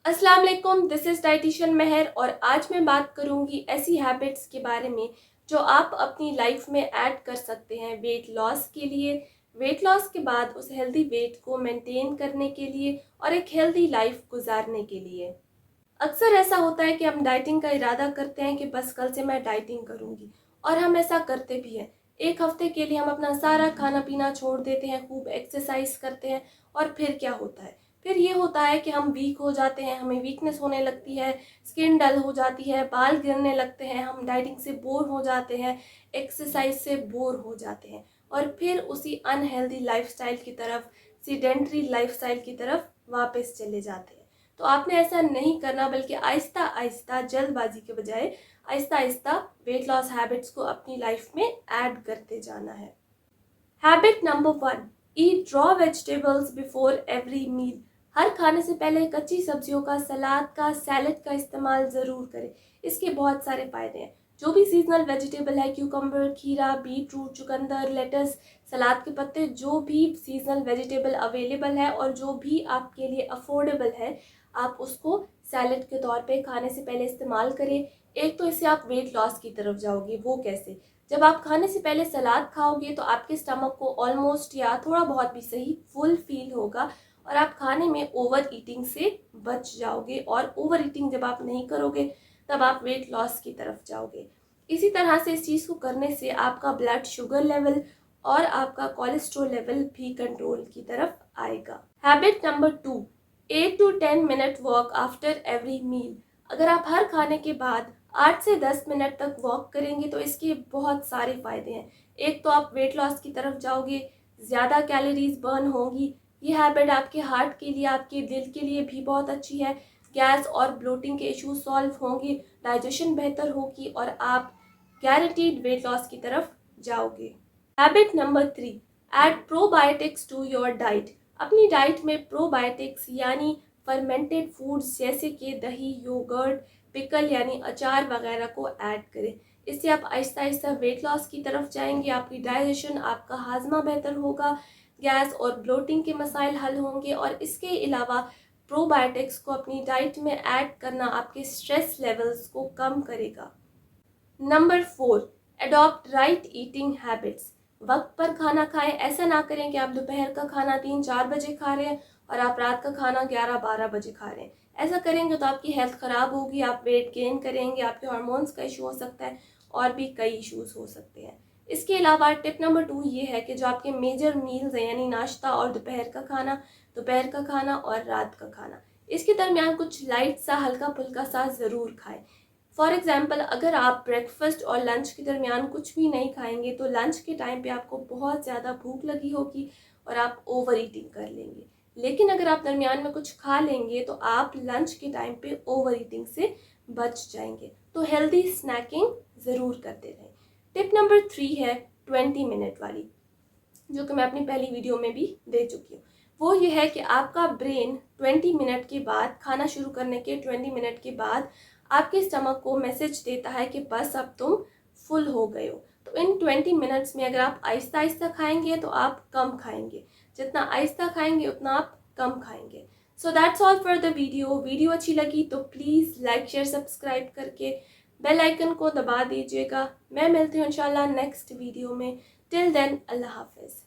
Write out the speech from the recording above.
अस्सलाम वालेकुम, this is dietitian महर और आज मैं बात करूंगी ऐसी हैबिट्स के बारे में जो आप अपनी लाइफ में ऐड कर सकते हैं वेट लॉस के लिए, वेट लॉस के बाद उस हेल्दी वेट को मेंटेन करने के लिए और एक हेल्दी लाइफ गुजारने के लिए। अक्सर ऐसा होता है कि हम डाइटिंग का इरादा करते हैं कि बस कल से मैं डाइटिंग करूंगी और हम ऐसा करते भी हैं। एक हफ्ते के लिए हम अपना सारा खाना पीना छोड़ देते हैं, खूब एक्सरसाइज करते हैं और फिर क्या होता है? फिर ये होता है कि हम वीक हो जाते हैं, हमें वीकनेस होने लगती है, स्किन डल हो जाती है, बाल गिरने लगते हैं, हम डाइटिंग से बोर हो जाते हैं, एक्सरसाइज से बोर हो जाते हैं और फिर उसी अनहेल्दी लाइफस्टाइल की तरफ, सीडेंट्री लाइफस्टाइल की तरफ वापस चले जाते हैं। तो आपने ऐसा नहीं करना, बल्कि आहिस्ता आहिस्ता, जल्दबाजी के बजाय Aahista Aahista weight loss habits को अपनी लाइफ में ऐड करते जाना है। Habit number 1, eat raw vegetables before every meal. हर खाने से पहले कच्ची सब्जियों का, सलाद का, सैलेड का इस्तेमाल ज़रूर करें। इसके बहुत सारे फ़ायदे हैं। जो भी सीजनल वेजिटेबल है, क्यूकम्बर, खीरा, बीट रूट, चुकंदर, लेटस, सलाद के पत्ते, जो भी सीजनल वेजिटेबल अवेलेबल है और जो भी आपके लिए अफोर्डेबल है, आप उसको सैलेड के तौर पे खाने से पहले इस्तेमाल करें। एक तो इससे आप वेट लॉस की तरफ जाओगे। वो कैसे? जब आप खाने से पहले सलाद खाओगे तो आपके स्टमक को ऑलमोस्ट या थोड़ा बहुत भी सही फुल फील होगा और आप खाने में ओवर ईटिंग से बच जाओगे। और ओवर ईटिंग जब आप नहीं करोगे तब आप वेट लॉस की तरफ जाओगे। इसी तरह से इस चीज़ को करने से आपका ब्लड शुगर लेवल और आपका कोलेस्ट्रॉल लेवल भी कंट्रोल की तरफ आएगा। Habit number 2, 8 to 10 minute walk after every meal. अगर आप हर खाने के बाद 8 से 10 मिनट तक वॉक करेंगे तो इसके बहुत सारे फ़ायदे हैं। एक तो आप वेट लॉस की तरफ जाओगे, ज़्यादा कैलोरीज बर्न होंगी। ये हैबिट आपके हार्ट के लिए, आपके दिल के लिए भी बहुत अच्छी है। गैस और ब्लोटिंग के इश्यूज सॉल्व होंगे, डाइजेशन बेहतर होगी और आप गारंटीड वेट लॉस की तरफ जाओगे। Habit number 3, add probiotics to your diet. अपनी डाइट में प्रोबायोटिक्स यानी फर्मेंटेड फूड्स जैसे कि दही, योगर्ट, पिकल यानी अचार वगैरह को ऐड करें। इससे आप आहिस्ता आहिस्ता वेट लॉस की तरफ जाएंगे। आपकी डाइजेशन, आपका हाजमा बेहतर होगा, गैस और ब्लोटिंग के मसाइल हल होंगे और इसके अलावा प्रोबायोटिक्स को अपनी डाइट में ऐड करना आपके स्ट्रेस लेवल्स को कम करेगा। Number 4, adopt right eating habits. वक्त पर खाना खाएं। ऐसा ना करें कि आप दोपहर का खाना 3-4 बजे खा रहे हैं और आप रात का खाना 11-12 बजे खा रहे हैं। ऐसा करेंगे तो आपकी हेल्थ ख़राब होगी, आप वेट गेन करेंगे, आपके हार्मोन्स का इशू हो सकता है और भी कई इश्यूज हो सकते हैं। इसके अलावा टिप नंबर 2 ये है कि जो आपके मेजर मील्स हैं यानी नाश्ता और दोपहर का खाना और रात का खाना, इसके दरमियान कुछ लाइट सा, हल्का फुल्का सा ज़रूर खाएं। फॉर एग्ज़ाम्पल, अगर आप ब्रेकफास्ट और लंच के दरमियान कुछ भी नहीं खाएंगे तो लंच के टाइम पे आपको बहुत ज़्यादा भूख लगी होगी और आप ओवर ईटिंग कर लेंगे। लेकिन अगर आप दरमियान में कुछ खा लेंगे तो आप लंच के टाइम पे ओवर ईटिंग से बच जाएंगे। तो हेल्दी स्नैकिंग ज़रूर करते रहें। टिप नंबर 3 है 20 मिनट वाली, जो कि मैं अपनी पहली वीडियो में भी दे चुकी हूँ। वो ये है कि आपका ब्रेन 20 मिनट के बाद, खाना शुरू करने के 20 मिनट के बाद आपके स्टमक को मैसेज देता है कि बस अब तुम फुल हो गए हो। तो इन 20 मिनट्स में अगर आप आहिस्ता आहिस्ता खाएंगे तो आप कम खाएंगे, जितना आहिस्ता खाएंगे उतना आप कम खाएंगे। So that's all for the video अच्छी लगी तो प्लीज़ लाइक, शेयर, सब्सक्राइब करके बेल आइकन को दबा दीजिएगा। मैं मिलती हूँ इंशाल्लाह नेक्स्ट वीडियो में। टिल देन, अल्लाह हाफिज़।